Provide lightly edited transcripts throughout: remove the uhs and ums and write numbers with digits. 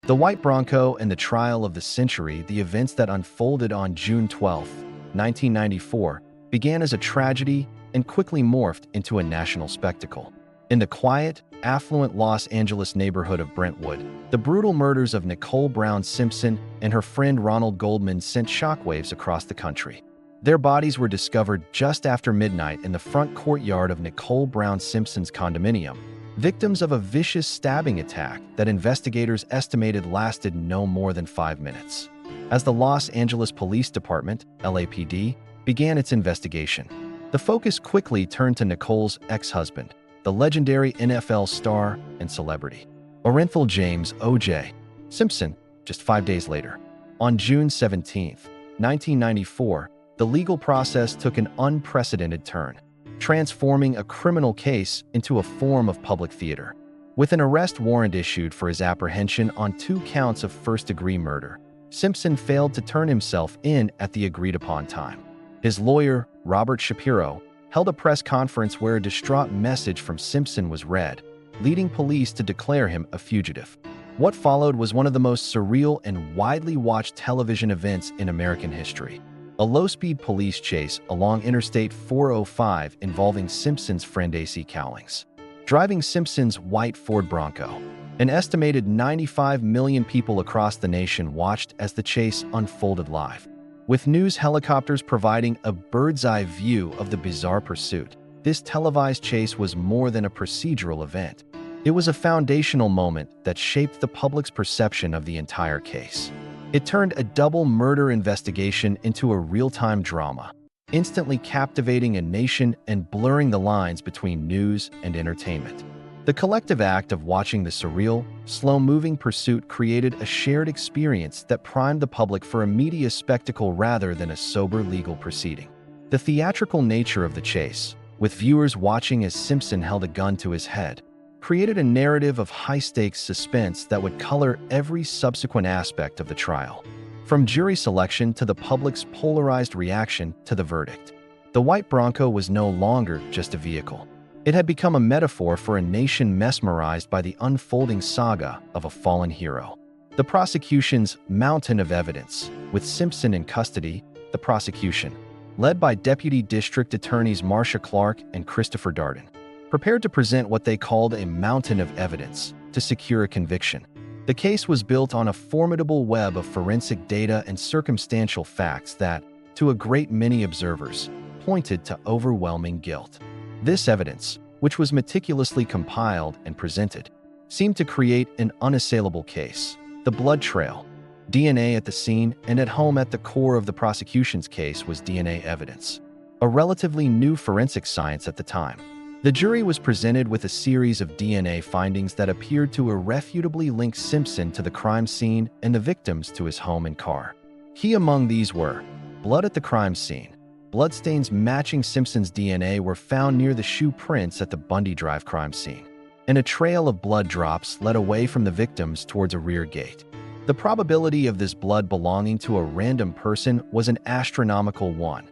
The White Bronco and the trial of the century, the events that unfolded on June 12, 1994, began as a tragedy and quickly morphed into a national spectacle. In the quiet, affluent Los Angeles neighborhood of Brentwood, the brutal murders of Nicole Brown Simpson and her friend Ronald Goldman sent shockwaves across the country. Their bodies were discovered just after midnight in the front courtyard of Nicole Brown Simpson's condominium, victims of a vicious stabbing attack that investigators estimated lasted no more than 5 minutes. As the Los Angeles Police Department, LAPD, began its investigation, the focus quickly turned to Nicole's ex-husband, the legendary NFL star and celebrity, Orenthal James O.J. Simpson, just 5 days later. On June 17, 1994, the legal process took an unprecedented turn, transforming a criminal case into a form of public theater. With an arrest warrant issued for his apprehension on 2 counts of first-degree murder, Simpson failed to turn himself in at the agreed-upon time. His lawyer, Robert Shapiro, held a press conference where a distraught message from Simpson was read, leading police to declare him a fugitive. What followed was one of the most surreal and widely watched television events in American history. A low-speed police chase along Interstate 405 involving Simpson's friend A.C. Cowlings, driving Simpson's white Ford Bronco. An estimated 95 million people across the nation watched as the chase unfolded live, with news helicopters providing a bird's-eye view of the bizarre pursuit. This televised chase was more than a procedural event. It was a foundational moment that shaped the public's perception of the entire case. It turned a double murder investigation into a real-time drama, instantly captivating a nation and blurring the lines between news and entertainment. The collective act of watching the surreal, slow-moving pursuit created a shared experience that primed the public for a media spectacle rather than a sober legal proceeding. The theatrical nature of the chase, with viewers watching as Simpson held a gun to his head, created a narrative of high-stakes suspense that would color every subsequent aspect of the trial. From jury selection to the public's polarized reaction to the verdict, the White Bronco was no longer just a vehicle. It had become a metaphor for a nation mesmerized by the unfolding saga of a fallen hero. The prosecution's mountain of evidence, with Simpson in custody, the prosecution, led by Deputy District Attorneys Marcia Clark and Christopher Darden, prepared to present what they called a mountain of evidence to secure a conviction. The case was built on a formidable web of forensic data and circumstantial facts that, to a great many observers, pointed to overwhelming guilt. This evidence, which was meticulously compiled and presented, seemed to create an unassailable case. The blood trail, DNA at the scene and at home at the core of the prosecution's case was DNA evidence, a relatively new forensic science at the time. The jury was presented with a series of DNA findings that appeared to irrefutably link Simpson to the crime scene and the victims to his home and car. Key among these were blood at the crime scene. Bloodstains matching Simpson's DNA were found near the shoe prints at the Bundy Drive crime scene, and a trail of blood drops led away from the victims towards a rear gate. The probability of this blood belonging to a random person was an astronomical 1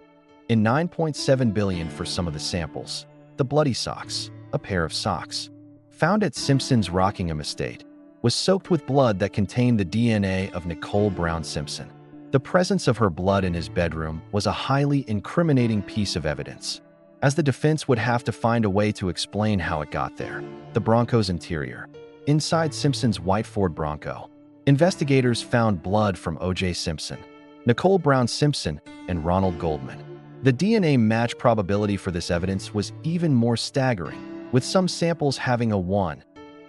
in 9.7 billion for some of the samples. The bloody socks, a pair of socks, found at Simpson's Rockingham estate, was soaked with blood that contained the DNA of Nicole Brown Simpson. The presence of her blood in his bedroom was a highly incriminating piece of evidence, as the defense would have to find a way to explain how it got there. The Bronco's interior. Inside Simpson's white Ford Bronco, investigators found blood from O.J. Simpson, Nicole Brown Simpson, and Ronald Goldman. The DNA match probability for this evidence was even more staggering, with some samples having a 1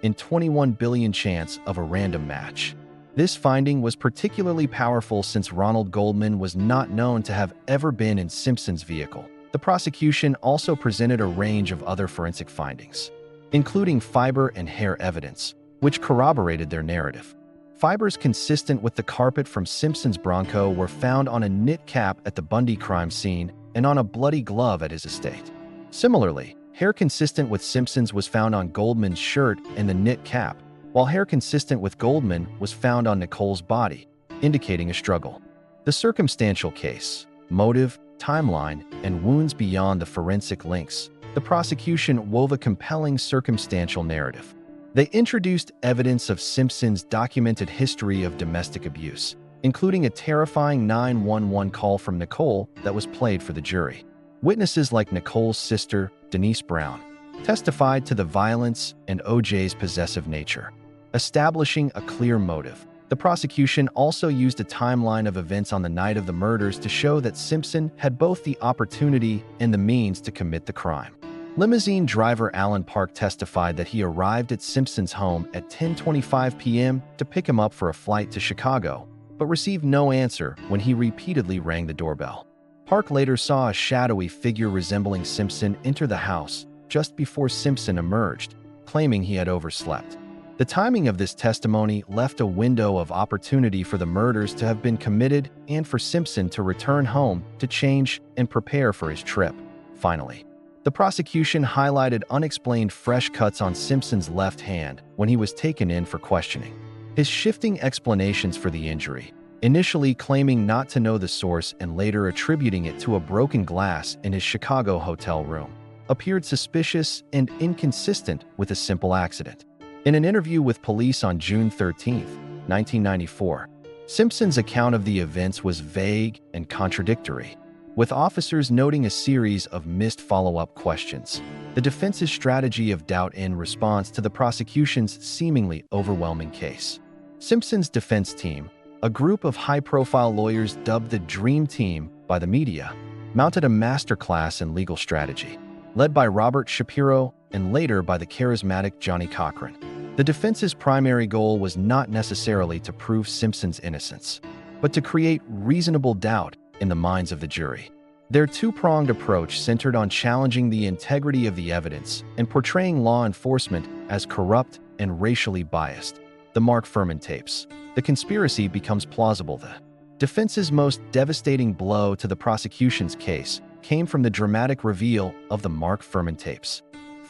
in 21 billion chance of a random match. This finding was particularly powerful since Ronald Goldman was not known to have ever been in Simpson's vehicle. The prosecution also presented a range of other forensic findings, including fiber and hair evidence, which corroborated their narrative. Fibers consistent with the carpet from Simpson's Bronco were found on a knit cap at the Bundy crime scene and on a bloody glove at his estate. Similarly, hair consistent with Simpson's was found on Goldman's shirt and the knit cap, while hair consistent with Goldman was found on Nicole's body, indicating a struggle. The circumstantial case, motive, timeline, and wounds beyond the forensic links, the prosecution wove a compelling circumstantial narrative. They introduced evidence of Simpson's documented history of domestic abuse, including a terrifying 911 call from Nicole that was played for the jury. Witnesses like Nicole's sister, Denise Brown, testified to the violence and OJ's possessive nature, establishing a clear motive. The prosecution also used a timeline of events on the night of the murders to show that Simpson had both the opportunity and the means to commit the crime. Limousine driver Alan Park testified that he arrived at Simpson's home at 10:25 p.m. to pick him up for a flight to Chicago, but received no answer when he repeatedly rang the doorbell. Park later saw a shadowy figure resembling Simpson enter the house just before Simpson emerged, claiming he had overslept. The timing of this testimony left a window of opportunity for the murders to have been committed and for Simpson to return home to change and prepare for his trip. Finally, the prosecution highlighted unexplained fresh cuts on Simpson's left hand when he was taken in for questioning. His shifting explanations for the injury, initially claiming not to know the source and later attributing it to a broken glass in his Chicago hotel room, appeared suspicious and inconsistent with a simple accident. In an interview with police on June 13, 1994, Simpson's account of the events was vague and contradictory, with officers noting a series of missed follow-up questions. The defense's strategy of doubt in response to the prosecution's seemingly overwhelming case. Simpson's defense team, a group of high-profile lawyers dubbed the Dream Team by the media, mounted a masterclass in legal strategy, led by Robert Shapiro and later by the charismatic Johnnie Cochran. The defense's primary goal was not necessarily to prove Simpson's innocence, but to create reasonable doubt in the minds of the jury. Their two-pronged approach centered on challenging the integrity of the evidence and portraying law enforcement as corrupt and racially biased. The Mark Fuhrman tapes. The conspiracy becomes plausible. The defense's most devastating blow to the prosecution's case came from the dramatic reveal of the Mark Fuhrman tapes.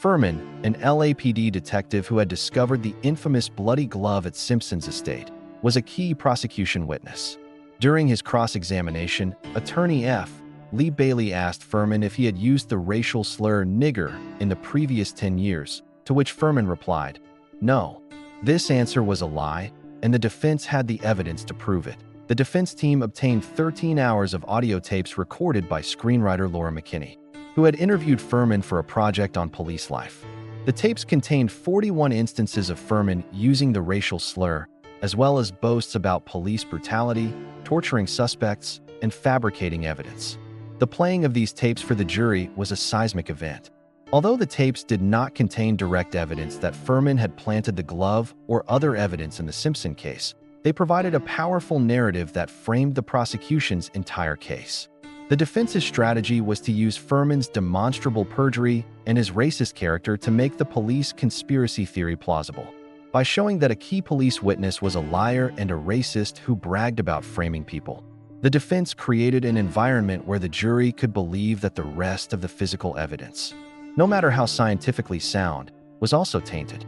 Fuhrman, an LAPD detective who had discovered the infamous bloody glove at Simpson's estate, was a key prosecution witness. During his cross-examination, Attorney F. Lee Bailey asked Fuhrman if he had used the racial slur nigger in the previous 10 years, to which Fuhrman replied, "No." This answer was a lie, and the defense had the evidence to prove it. The defense team obtained 13 hours of audio tapes recorded by screenwriter Laura McKinney, who had interviewed Fuhrman for a project on police life. The tapes contained 41 instances of Fuhrman using the racial slur, as well as boasts about police brutality, torturing suspects, and fabricating evidence. The playing of these tapes for the jury was a seismic event. Although the tapes did not contain direct evidence that Fuhrman had planted the glove or other evidence in the Simpson case, they provided a powerful narrative that framed the prosecution's entire case. The defense's strategy was to use Fuhrman's demonstrable perjury and his racist character to make the police conspiracy theory plausible. By showing that a key police witness was a liar and a racist who bragged about framing people, the defense created an environment where the jury could believe that the rest of the physical evidence, no matter how scientifically sound, was also tainted.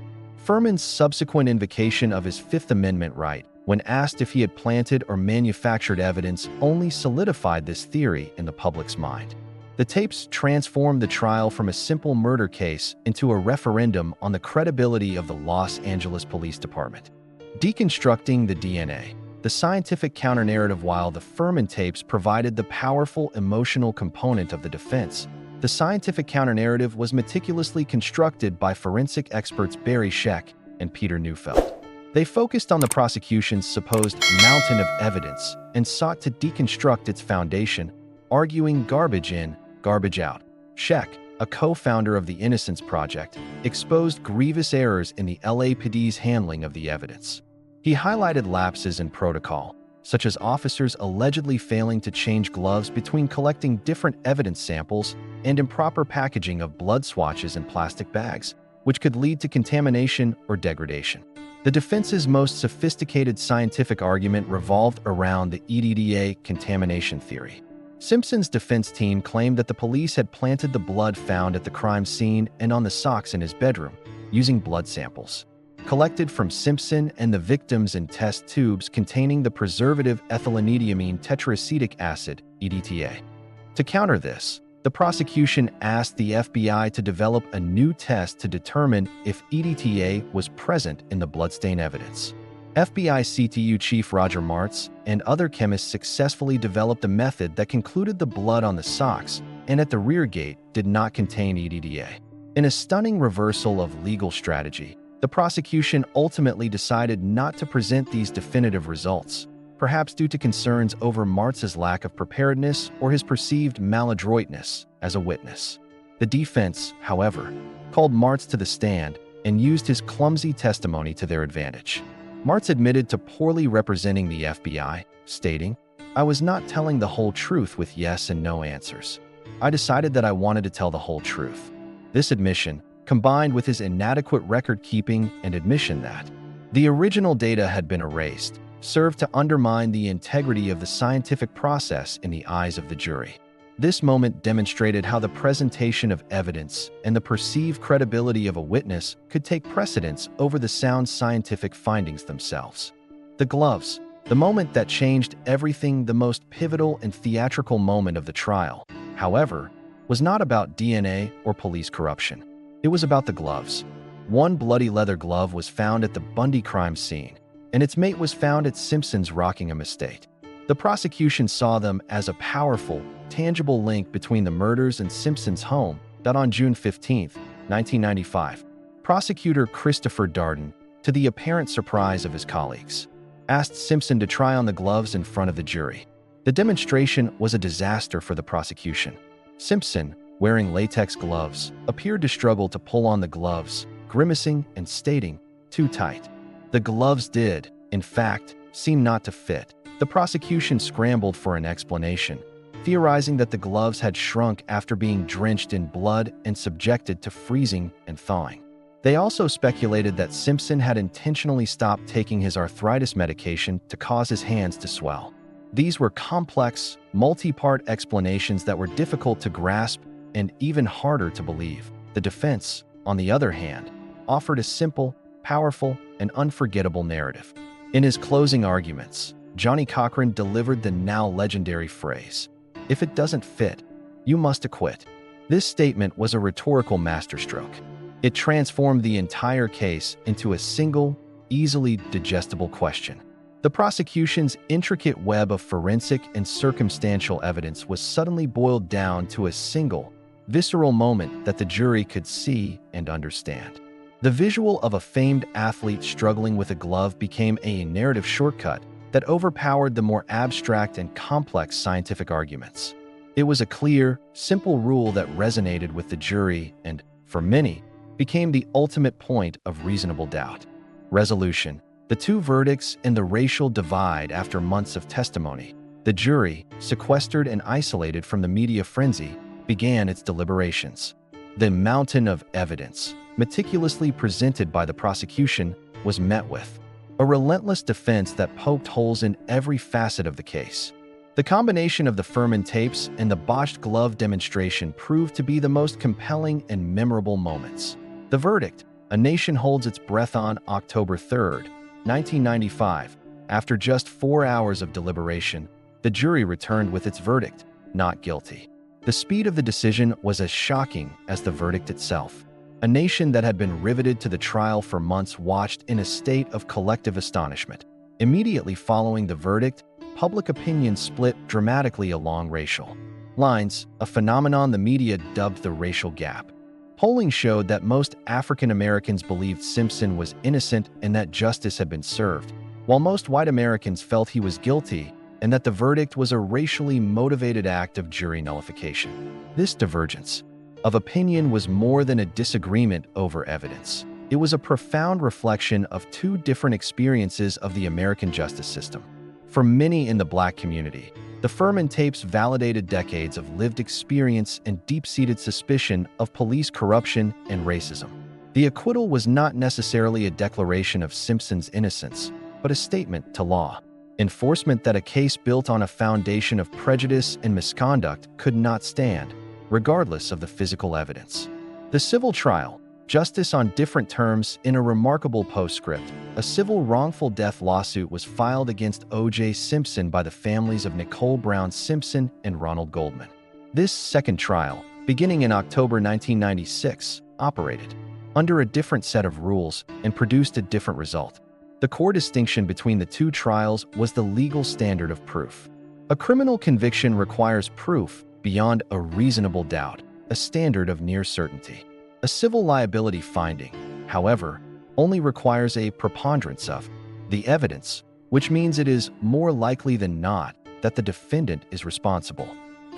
Fuhrman's subsequent invocation of his Fifth Amendment right, when asked if he had planted or manufactured evidence, only solidified this theory in the public's mind. The tapes transformed the trial from a simple murder case into a referendum on the credibility of the Los Angeles Police Department. Deconstructing the DNA. The scientific counter-narrative. While the Fuhrman tapes provided the powerful emotional component of the defense, the scientific counter-narrative was meticulously constructed by forensic experts Barry Scheck and Peter Neufeld. They focused on the prosecution's supposed mountain of evidence and sought to deconstruct its foundation, arguing garbage in, garbage out. Scheck, a co-founder of the Innocence Project, exposed grievous errors in the LAPD's handling of the evidence. He highlighted lapses in protocol, such as officers allegedly failing to change gloves between collecting different evidence samples and improper packaging of blood swatches in plastic bags, which could lead to contamination or degradation. The defense's most sophisticated scientific argument revolved around the EDTA contamination theory. Simpson's defense team claimed that the police had planted the blood found at the crime scene and on the socks in his bedroom, using blood samples collected from Simpson and the victims in test tubes containing the preservative ethylenediamine tetraacetic acid, EDTA. To counter this, The prosecution asked the FBI to develop a new test to determine if EDTA was present in the bloodstain evidence. FBI CTU Chief Roger Martz and other chemists successfully developed a method that concluded the blood on the socks and at the rear gate did not contain EDTA. In a stunning reversal of legal strategy, the prosecution ultimately decided not to present these definitive results, perhaps due to concerns over Martz's lack of preparedness or his perceived maladroitness as a witness. The defense, however, called Martz to the stand and used his clumsy testimony to their advantage. Martz admitted to poorly representing the FBI, stating, "I was not telling the whole truth with yes and no answers. I decided that I wanted to tell the whole truth." This admission, combined with his inadequate record-keeping and admission that the original data had been erased, served to undermine the integrity of the scientific process in the eyes of the jury. This moment demonstrated how the presentation of evidence and the perceived credibility of a witness could take precedence over the sound scientific findings themselves. The gloves, the moment that changed everything, the most pivotal and theatrical moment of the trial, however, was not about DNA or police corruption. It was about the gloves. One bloody leather glove was found at the Bundy crime scene, and its mate was found at Simpson's Rockingham estate. The prosecution saw them as a powerful, tangible link between the murders and Simpson's home that on June 15, 1995, prosecutor Christopher Darden, to the apparent surprise of his colleagues, asked Simpson to try on the gloves in front of the jury. The demonstration was a disaster for the prosecution. Simpson, wearing latex gloves, appeared to struggle to pull on the gloves, grimacing and stating, "Too tight." The gloves did, in fact, seem not to fit. The prosecution scrambled for an explanation, theorizing that the gloves had shrunk after being drenched in blood and subjected to freezing and thawing. They also speculated that Simpson had intentionally stopped taking his arthritis medication to cause his hands to swell. These were complex, multi-part explanations that were difficult to grasp and even harder to believe. The defense, on the other hand, offered a simple, powerful, and unforgettable narrative. In his closing arguments, Johnnie Cochran delivered the now legendary phrase, "If it doesn't fit, you must acquit." This statement was a rhetorical masterstroke. It transformed the entire case into a single, easily digestible question. The prosecution's intricate web of forensic and circumstantial evidence was suddenly boiled down to a single, visceral moment that the jury could see and understand. The visual of a famed athlete struggling with a glove became a narrative shortcut that overpowered the more abstract and complex scientific arguments. It was a clear, simple rule that resonated with the jury and, for many, became the ultimate point of reasonable doubt. Resolution: the two verdicts and the racial divide. After months of testimony, the jury, sequestered and isolated from the media frenzy, began its deliberations. The mountain of evidence, meticulously presented by the prosecution, was met with a relentless defense that poked holes in every facet of the case. The combination of the Fuhrman tapes and the botched glove demonstration proved to be the most compelling and memorable moments. The verdict: a nation holds its breath. On October 3, 1995, after just 4 hours of deliberation, the jury returned with its verdict: not guilty. The speed of the decision was as shocking as the verdict itself. A nation that had been riveted to the trial for months watched in a state of collective astonishment. Immediately following the verdict, public opinion split dramatically along racial lines, a phenomenon the media dubbed the racial gap. Polling showed that most African Americans believed Simpson was innocent and that justice had been served, while most white Americans felt he was guilty and that the verdict was a racially motivated act of jury nullification. This divergence of opinion was more than a disagreement over evidence. It was a profound reflection of two different experiences of the American justice system. For many in the Black community, the Fuhrman tapes validated decades of lived experience and deep-seated suspicion of police corruption and racism. The acquittal was not necessarily a declaration of Simpson's innocence, but a statement to law enforcement that a case built on a foundation of prejudice and misconduct could not stand, regardless of the physical evidence. The civil trial: justice on different terms. In a remarkable postscript, a civil wrongful death lawsuit was filed against O.J. Simpson by the families of Nicole Brown Simpson and Ronald Goldman. This second trial, beginning in October 1996, operated under a different set of rules and produced a different result. The core distinction between the two trials was the legal standard of proof. A criminal conviction requires proof beyond a reasonable doubt, a standard of near certainty. A civil liability finding, however, only requires a preponderance of the evidence, which means it is more likely than not that the defendant is responsible.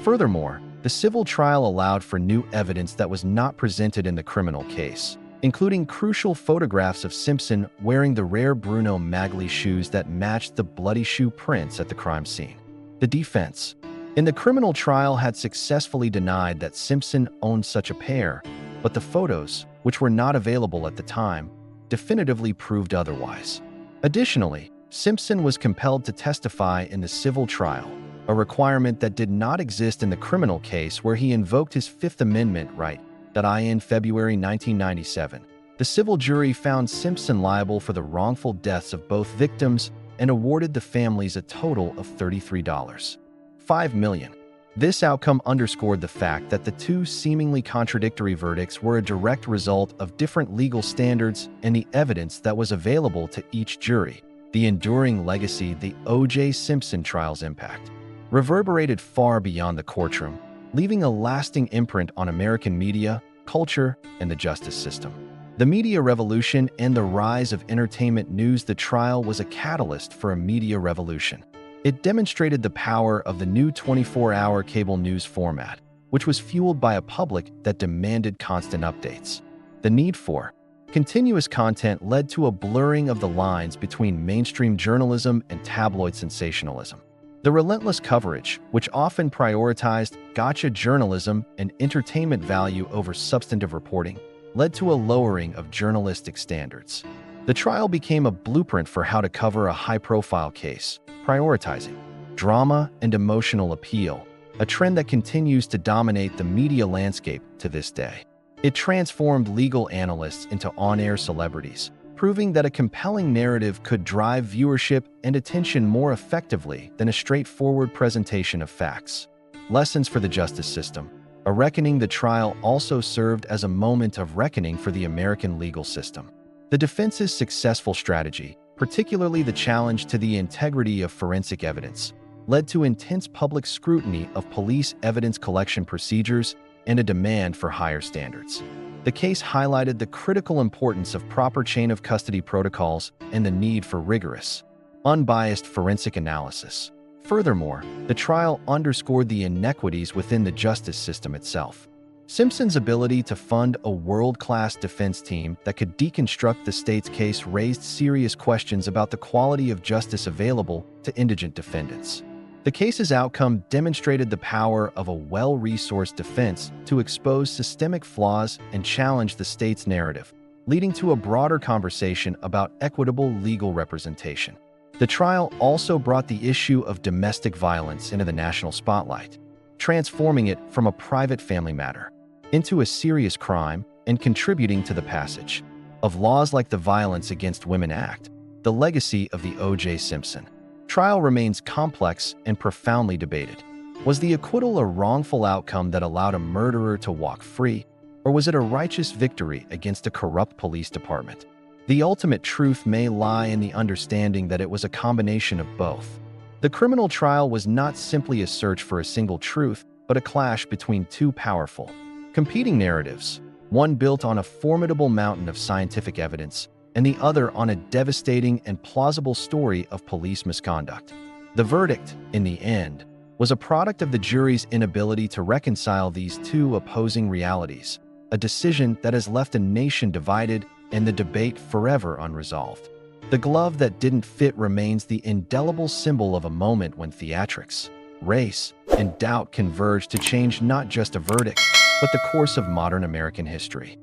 Furthermore, the civil trial allowed for new evidence that was not presented in the criminal case, including crucial photographs of Simpson wearing the rare Bruno Magli shoes that matched the bloody shoe prints at the crime scene. The defense in the criminal trial had successfully denied that Simpson owned such a pair, but the photos, which were not available at the time, definitively proved otherwise. Additionally, Simpson was compelled to testify in the civil trial, a requirement that did not exist in the criminal case where he invoked his Fifth Amendment right. In February 1997, the civil jury found Simpson liable for the wrongful deaths of both victims and awarded the families a total of $33.5 million. This outcome underscored the fact that the two seemingly contradictory verdicts were a direct result of different legal standards and the evidence that was available to each jury. The enduring legacy the O.J. Simpson trial's impact reverberated far beyond the courtroom, leaving a lasting imprint on American media, culture, and the justice system. The media revolution and the rise of entertainment news. The trial was a catalyst for a media revolution. It demonstrated the power of the new 24-hour cable news format, which was fueled by a public that demanded constant updates. The need for continuous content led to a blurring of the lines between mainstream journalism and tabloid sensationalism. The relentless coverage, which often prioritized gotcha journalism and entertainment value over substantive reporting, led to a lowering of journalistic standards. The trial became a blueprint for how to cover a high-profile case, prioritizing drama and emotional appeal, a trend that continues to dominate the media landscape to this day. It transformed legal analysts into on-air celebrities, proving that a compelling narrative could drive viewership and attention more effectively than a straightforward presentation of facts. Lessons for the justice system. A reckoning. The trial also served as a moment of reckoning for the American legal system. The defense's successful strategy, particularly the challenge to the integrity of forensic evidence, led to intense public scrutiny of police evidence collection procedures and a demand for higher standards. The case highlighted the critical importance of proper chain of custody protocols and the need for rigorous, unbiased forensic analysis. Furthermore, the trial underscored the inequities within the justice system itself. Simpson's ability to fund a world-class defense team that could deconstruct the state's case raised serious questions about the quality of justice available to indigent defendants. The case's outcome demonstrated the power of a well-resourced defense to expose systemic flaws and challenge the state's narrative, leading to a broader conversation about equitable legal representation. The trial also brought the issue of domestic violence into the national spotlight, transforming it from a private family matter into a serious crime and contributing to the passage of laws like the Violence Against Women Act. The legacy of the O.J. Simpson trial remains complex and profoundly debated. Was the acquittal a wrongful outcome that allowed a murderer to walk free, or was it a righteous victory against a corrupt police department? The ultimate truth may lie in the understanding that it was a combination of both. The criminal trial was not simply a search for a single truth, but a clash between two powerful, competing narratives, one built on a formidable mountain of scientific evidence, and the other on a devastating and plausible story of police misconduct. The verdict, in the end, was a product of the jury's inability to reconcile these two opposing realities, a decision that has left a nation divided and the debate forever unresolved. The glove that didn't fit remains the indelible symbol of a moment when theatrics, race, and doubt converged to change not just a verdict, but the course of modern American history.